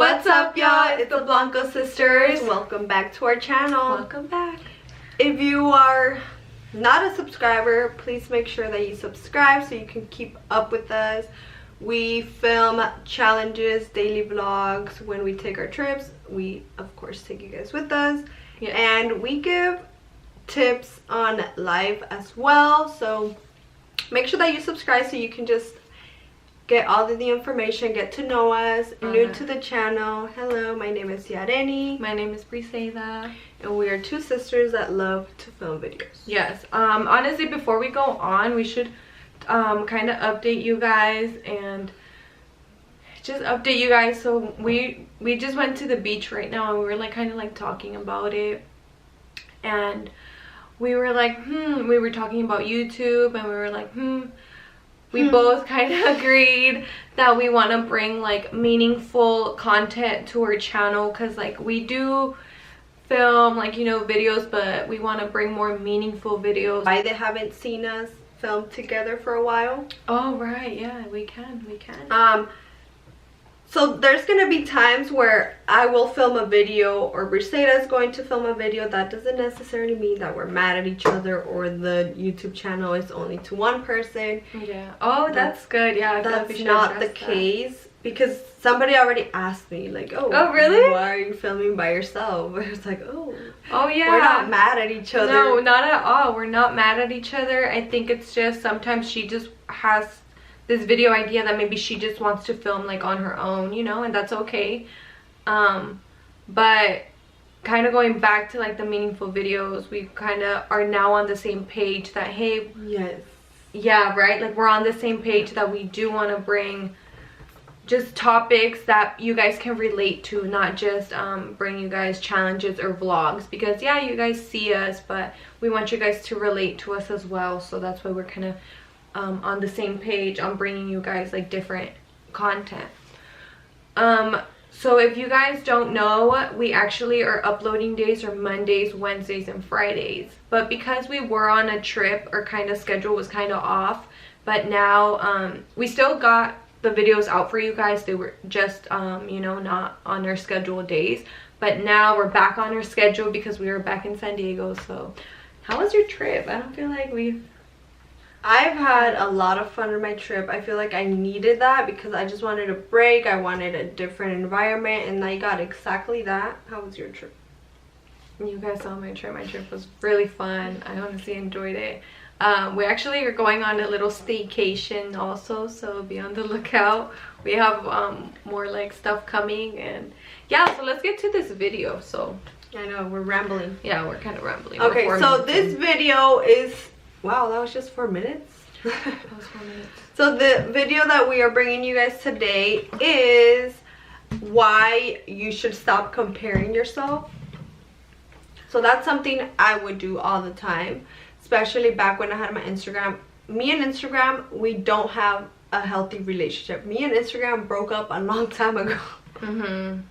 What's up, y'all? It's the Blanco sisters. Welcome back to our channel. Welcome back. If you are not a subscriber, please make sure that you subscribe so you can keep up with us. We film challenges, daily vlogs. When we take our trips, we of course take you guys with us. Yes. And we give tips on life as well. So make sure that you subscribe so you can just get all of the information, get to know us. New to the channel, hello, my name is Yareni. My name is Briseida. And we are two sisters that love to film videos. Yes. Honestly, before we go on, we should kind of update you guys and just update you guys. So we just went to the beach right now and we were like kind of like talking about it, and we were like we were talking about YouTube, and we were like we both kind of agreed that we want to bring like meaningful content to our channel, because like we do film like, you know, videos, but we want to bring more meaningful videos. Why they haven't seen us film together for a while. Oh right, yeah, we can. So there's gonna be times where I will film a video or Briseida is going to film a video. That doesn't necessarily mean that we're mad at each other or the YouTube channel is only to one person. Yeah. Oh, that's good. Yeah, that's not the case, because somebody already asked me like, oh really? Why are you filming by yourself? I was like, oh yeah, we're not mad at each other. No, not at all. We're not mad at each other. I think it's just sometimes she just has this video idea that maybe she just wants to film like on her own, you know, and that's okay. But kind of going back to like the meaningful videos, we kind of are now on the same page that, hey, yes, yeah, right, like we're on the same page that we do want to bring just topics that you guys can relate to, not just bring you guys challenges or vlogs, because yeah, you guys see us, but we want you guys to relate to us as well. So that's why we're kind of on the same page on bringing you guys like different content. So if you guys don't know, we actually our uploading days are Mondays, Wednesdays, and Fridays, but because we were on a trip, our kind of schedule was kind of off. But now we still got the videos out for you guys. They were just you know, not on our scheduled days, but now we're back on our schedule because we were back in San Diego. So how was your trip? I don't feel like I've had a lot of fun on my trip. I feel like I needed that because I just wanted a break. I wanted a different environment, and I got exactly that. How was your trip? You guys saw my trip. My trip was really fun. I honestly enjoyed it. We actually are going on a little staycation also, so be on the lookout. We have more like stuff coming, and yeah, so let's get to this video. So I know we're rambling. Yeah, we're kind of rambling. Okay, so this video is, wow, that was just 4 minutes. That was 4 minutes. So the video that we are bringing you guys today is why you should stop comparing yourself. So that's something I would do all the time, especially back when I had my Instagram. Me and Instagram, we don't have a healthy relationship. Me and Instagram broke up a long time ago. And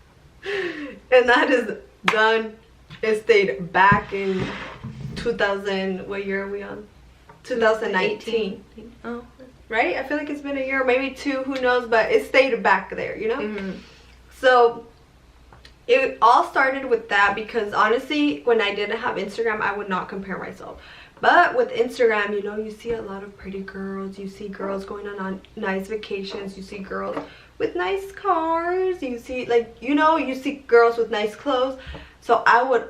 that is done. It stayed back in 2000, what year are we on? 2019. Oh, right? I feel like it's been a year, maybe two, who knows, but it stayed back there, you know? So it all started with that, because honestly, when I didn't have Instagram, I would not compare myself. But with Instagram, you know, you see a lot of pretty girls, you see girls going on nice vacations, you see girls with nice cars, you see, like, you know, you see girls with nice clothes. So I would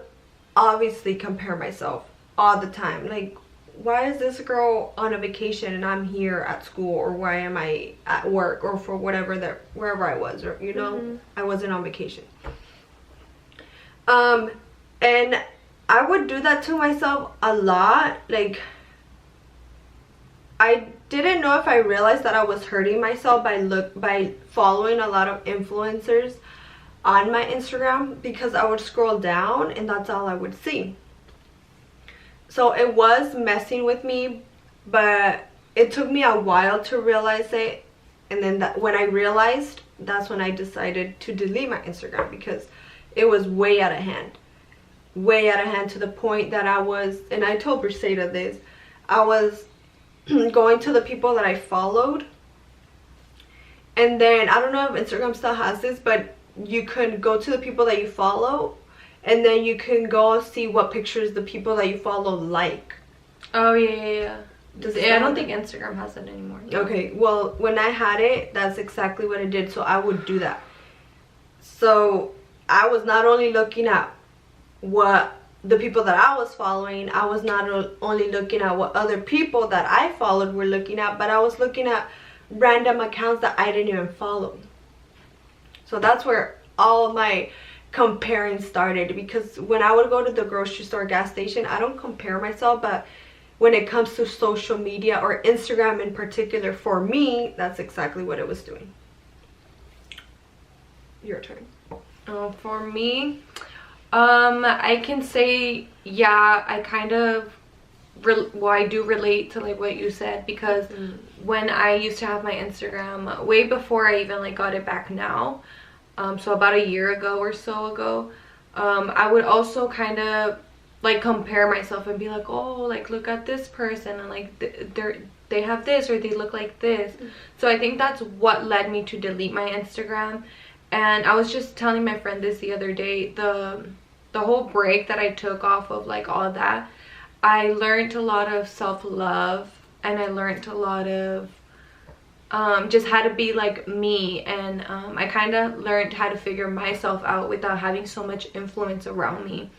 obviously compare myself all the time. Like, why is this girl on a vacation and I'm here at school, or why am I at work, or for whatever that wherever I was, or you know, I wasn't on vacation. And I would do that to myself a lot. Like, I didn't know if I realized that I was hurting myself by following a lot of influencers on my Instagram, because I would scroll down and that's all I would see. So it was messing with me, but it took me a while to realize it. And then when I realized, that's when I decided to delete my Instagram, because it was way out of hand. Way out of hand, to the point that I was, and I told Briseida this, I was going to the people that I followed, and then I don't know if Instagram still has this, but you can go to the people that you follow, and then you can go see what pictures the people that you follow like. Oh yeah. I don't think Instagram has that anymore. Okay, well, when I had it, that's exactly what it did. So I would do that. So I was not only looking at what the people that I was following, I was not only looking at what other people that I followed were looking at, but I was looking at random accounts that I didn't even follow. So that's where all my comparing started, because when I would go to the grocery store, gas station, I don't compare myself, but when it comes to social media or Instagram in particular, for me, that's exactly what it was doing. Your turn. For me, I can say, yeah, I kind of, I do relate to like what you said, because when I used to have my Instagram, way before I even like got it back now, so about a year ago or so ago, I would also kind of like compare myself and be like, oh, like look at this person, and like they have this, or they look like this. So I think that's what led me to delete my Instagram. And I was just telling my friend this the other day, the whole break that I took off of like all of that, I learned a lot of self-love, and I learned a lot of just how to be like me, and I kind of learned how to figure myself out without having so much influence around me,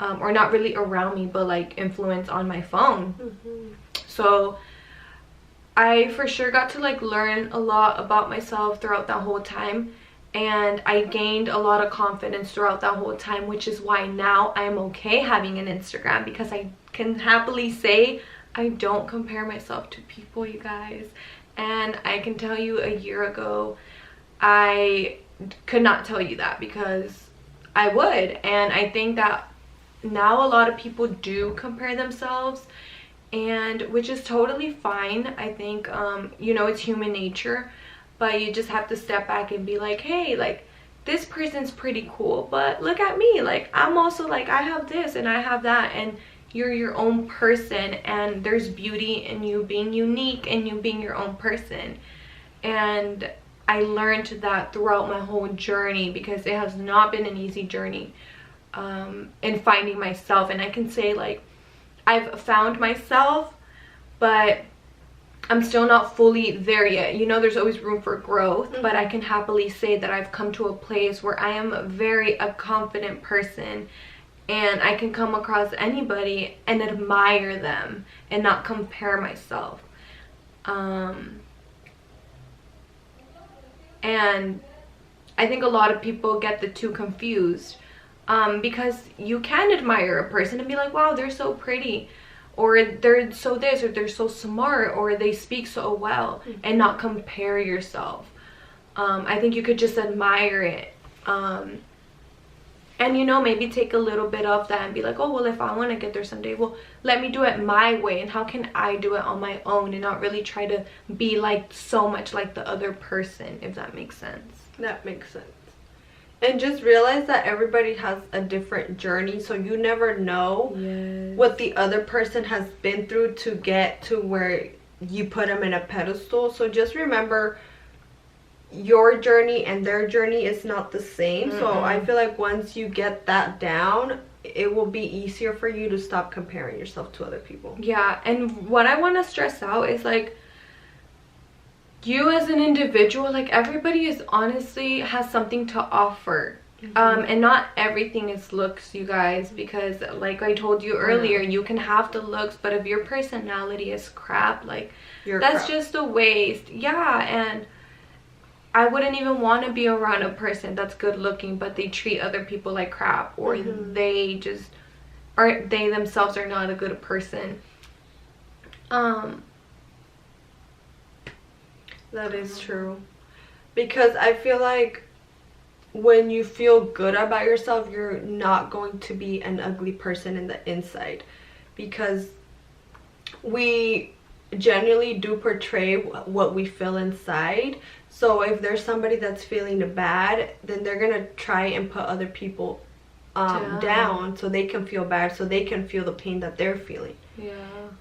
or not really around me, but like influence on my phone. So I for sure got to like learn a lot about myself throughout that whole time, and I gained a lot of confidence throughout that whole time, which is why now I'm okay having an Instagram, because I can happily say I don't compare myself to people, you guys. And I can tell you, a year ago I could not tell you that, because I would. And I think that now a lot of people do compare themselves, and which is totally fine. I think you know, it's human nature, but you just have to step back and be like, hey, like this person's pretty cool, but look at me, like I'm also like, I have this and I have that, and you're your own person, and there's beauty in you being unique and you being your own person. And I learned that throughout my whole journey, because it has not been an easy journey in finding myself. And I can say like I've found myself, but I'm still not fully there yet. You know, there's always room for growth, but I can happily say that I've come to a place where I am a confident person, and I can come across anybody and admire them and not compare myself. And I think a lot of people get the two confused, because you can admire a person and be like, wow, they're so pretty, or they're so this, or they're so smart, or they speak so well, and not compare yourself. I think you could just admire it, and you know, maybe take a little bit of that and be like, oh well, if I want to get there someday, well, let me do it my way, and how can I do it on my own, and not really try to be like so much like the other person, if that makes sense. That makes sense. And just realize that everybody has a different journey, so you never know what the other person has been through to get to where you put them in a pedestal. So just remember, your journey and their journey is not the same. So I feel like once you get that down, it will be easier for you to stop comparing yourself to other people. Yeah, and what I want to stress out is like, you as an individual, like everybody is honestly has something to offer. And not everything is looks, you guys, because like I told you earlier, you can have the looks, but if your personality is crap, like that's just a waste. Yeah, and I wouldn't even want to be around a person that's good looking, but they treat other people like crap, or they just they themselves are not a good person. That is true, because I feel like when you feel good about yourself, you're not going to be an ugly person in the inside, because we generally do portray what we feel inside. So if there's somebody that's feeling bad, then they're gonna try and put other people down so they can feel bad, so they can feel the pain that they're feeling.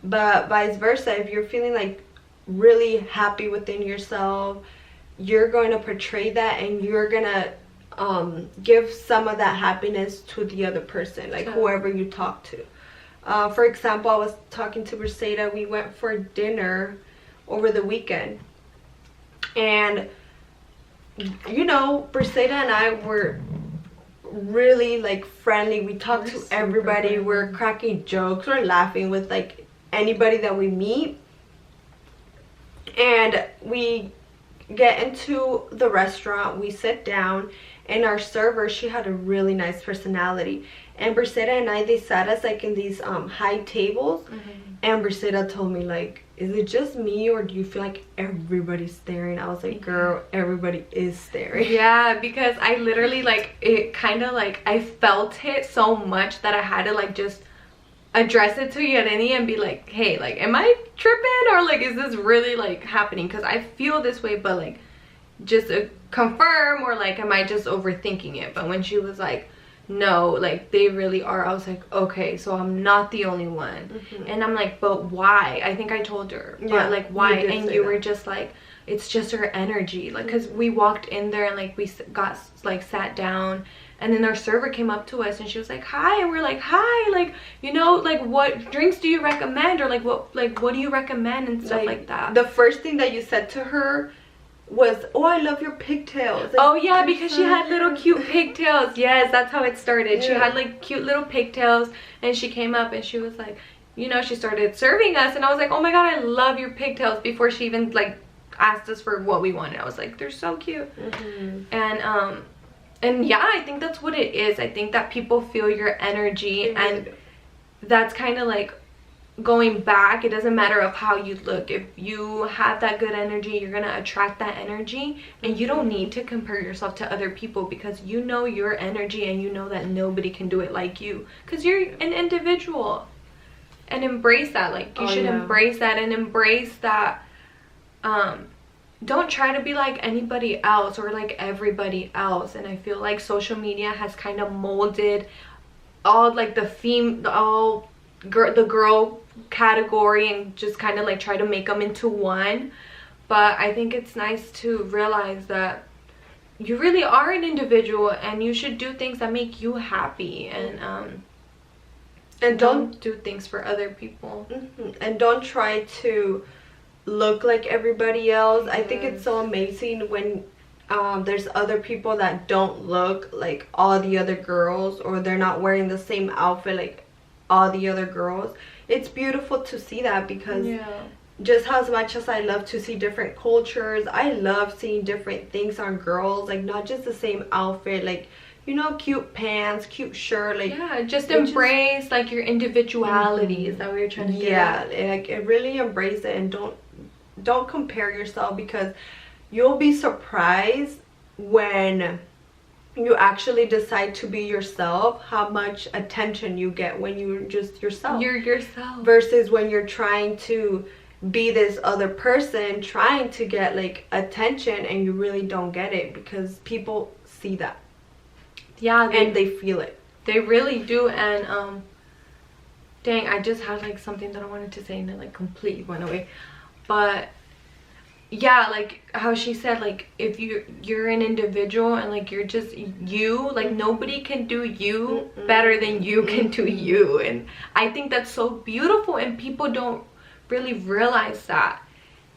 But vice versa, if you're feeling like really happy within yourself, you're going to portray that, and you're gonna give some of that happiness to the other person, like whoever you talk to. For example, I was talking to Briseida. We went for dinner over the weekend, and you know, Briseida and I were really like friendly. We talked to everybody. We're cracking jokes, we're laughing with like anybody that we meet. And we get into the restaurant, we sit down, and our server, she had a really nice personality, and Briseida and I, they sat us like in these high tables. And Briseida told me, like, is it just me, or do you feel like everybody's staring? I was like, girl, everybody is staring. Yeah, because I literally, like, it kind of like, I felt it so much that I had to like just address it to Yareni and be like, hey, like, am I tripping, or like, is this really like happening? Because I feel this way, but like, just confirm, or like, am I just overthinking it? But when she was like, no, like, they really are, I was like, okay, so I'm not the only one. And I'm like, but why? I think I told her, but like, why? And you were just like, it's just her energy, like, because we walked in there and like we got like sat down, and then our server came up to us and she was like, hi, and we're like, hi, like, you know, like, what drinks do you recommend, or like what do you recommend, and stuff like that. The first thing that you said to her was, oh, I love your pigtails. Like, oh yeah, because she had little cute pigtails. Yes, that's how it started. She had like cute little pigtails, and she came up and she was like, you know, she started serving us, and I was like, oh my god, I love your pigtails, before she even like asked us for what we wanted. I was like, they're so cute. And yeah, I think that's what it is. I think that people feel your energy, and that's kind of like going back. It doesn't matter of how you look. If you have that good energy, you're gonna attract that energy, and you don't need to compare yourself to other people, because you know your energy, and you know that nobody can do it like you, because you're an individual. And embrace that. Like, you should embrace that, and embrace that. Don't try to be like anybody else or like everybody else. And I feel like social media has kind of molded all like the girl category, and just kind of like try to make them into one. But I think it's nice to realize that you really are an individual, and you should do things that make you happy, and don't do things for other people. And don't try to look like everybody else. I think it's so amazing when there's other people that don't look like all the other girls, or they're not wearing the same outfit like all the other girls. It's beautiful to see that, because just as much as I love to see different cultures, I love seeing different things on girls, like not just the same outfit, like, you know, cute pants, cute shirt, like, just embrace like your individuality. Is that what you're trying to get at? Like, really embrace it, and don't compare yourself, because you'll be surprised when you actually decide to be yourself, how much attention you get when you're just yourself. You're yourself. Versus when you're trying to be this other person, trying to get like attention, and you really don't get it, because people see that. Yeah, and they feel it. They really do. And dang, I just had like something that I wanted to say, and it like completely went away. But yeah, like how she said, like, if you're an individual, and like you're just you, like nobody can do you better than you can do you. And I think that's so beautiful, and people don't really realize that.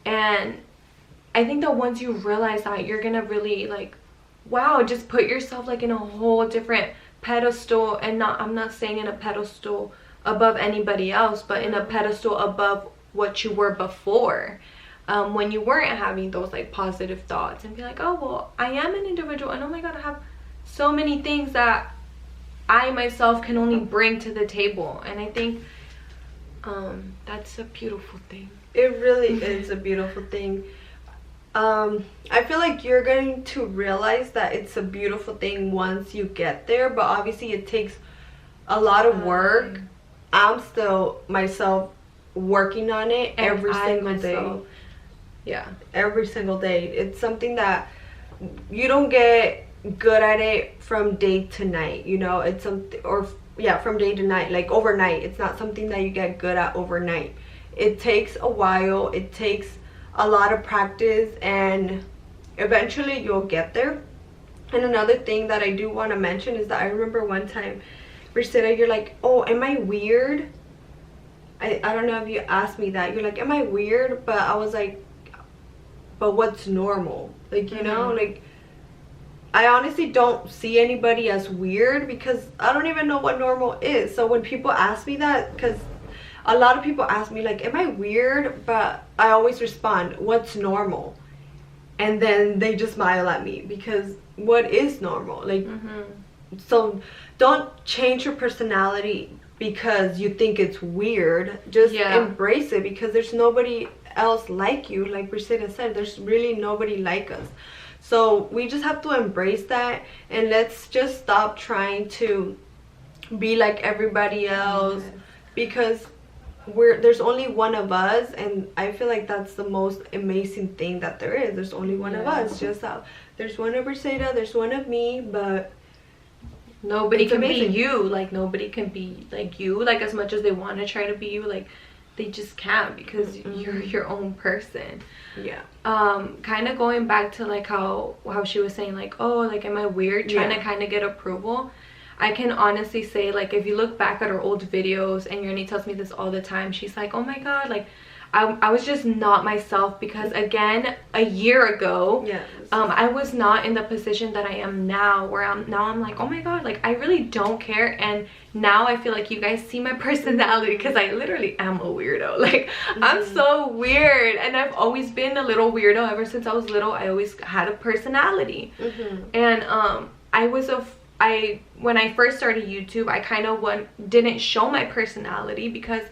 And I think that once you realize that, you're gonna really like, wow, just put yourself like in a whole different pedestal. And I'm not saying in a pedestal above anybody else, but in a pedestal above what you were before, when you weren't having those like positive thoughts, and be like, oh well, I am an individual, and oh my god, I have so many things that I myself can only bring to the table. And I think that's a beautiful thing. It really is a beautiful thing. I feel like you're going to realize that it's a beautiful thing once you get there, but obviously it takes a lot of work. I'm still myself working on it every single day. Yeah, every single day. It's something that you don't get good at it from day to night, you know. It's something, or from day to night, like overnight. It's not something that you get good at overnight. It takes a while. It takes a lot of practice, and eventually you'll get there. And another thing that I do want to mention is that I remember one time, Brissetta, you're like, oh, am I weird? I don't know if you asked me that. You're like, am I weird? But I was like, but what's normal? Like, you know, like, I honestly don't see anybody as weird because I don't even know what normal is. So when people ask me that, because a lot of people ask me like, am I weird? But I always respond, what's normal? And then they just smile at me because what is normal? Like, so don't change your personality because you think it's weird. Just embrace it, because there's nobody else like you. Like Brissetta said, there's really nobody like us. So we just have to embrace that, and let's just stop trying to be like everybody else, because there's only one of us, and I feel like that's the most amazing thing that there is. There's only one of us. Just there's one of Brissetta, there's one of me, but nobody can be you. Like, nobody can be like you, like, as much as they want to try to be you, like, they just can't, because you're your own person. Kind of going back to like how she was saying, like, oh, like, am I weird, trying to kind of get approval. I can honestly say, like, if you look back at our old videos, and Yurni tells me this all the time, she's like, oh my god, like, I was just not myself, because again, a year ago, I was not in the position that I am now, where I'm like, oh my god, like, I really don't care. And now I feel like you guys see my personality, because I literally am a weirdo. Like, I'm so weird, and I've always been a little weirdo ever since I was little. I always had a personality. And when I first started YouTube, I kind of didn't show my personality, because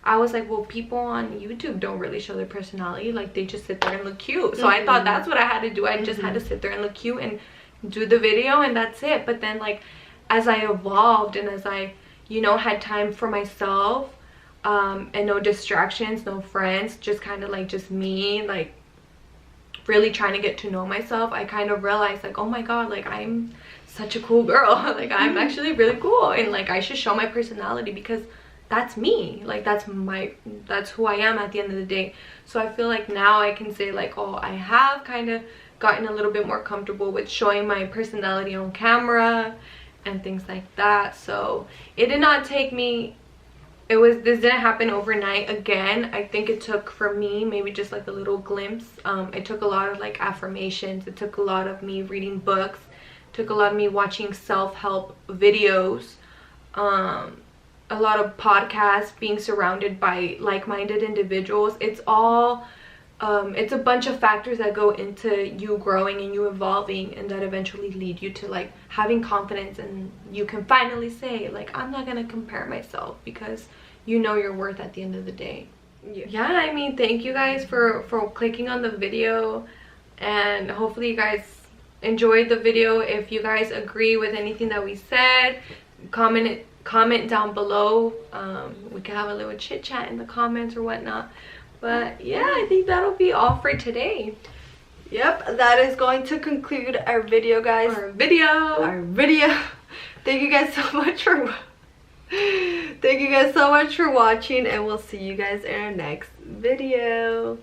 I was like, well, people on YouTube don't really show their personality. Like, they just sit there and look cute. So I thought that's what I had to do. I just had to sit there and look cute and do the video, and that's it. But then, like, as I evolved, and as I, you know, had time for myself, and no distractions, no friends, just kind of like just me, like, really trying to get to know myself, I kind of realized, like, oh my god, like, I'm such a cool girl. Like, I'm actually really cool, and like, I should show my personality, because that's me. Like, that's who I am at the end of the day. So I feel like now I can say, like, oh, I have kind of gotten a little bit more comfortable with showing my personality on camera and things like that. So it did not take me, this didn't happen overnight. Again, I think it took, for me, maybe just like a little glimpse. It took a lot of like affirmations. It took a lot of me reading books. It took a lot of me watching self-help videos. A lot of podcasts, being surrounded by like-minded individuals. It's all it's a bunch of factors that go into you growing and you evolving, and that eventually lead you to like having confidence, and you can finally say, like, I'm not gonna compare myself, because you know your worth at the end of the day. I mean, thank you guys for clicking on the video, and hopefully you guys enjoyed the video. If you guys agree with anything that we said, comment down below. We can have a little chit chat in the comments or whatnot. But yeah, I think that'll be all for today. Yep, that is going to conclude our video, guys. Our video. Thank you guys so much for watching, and we'll see you guys in our next video.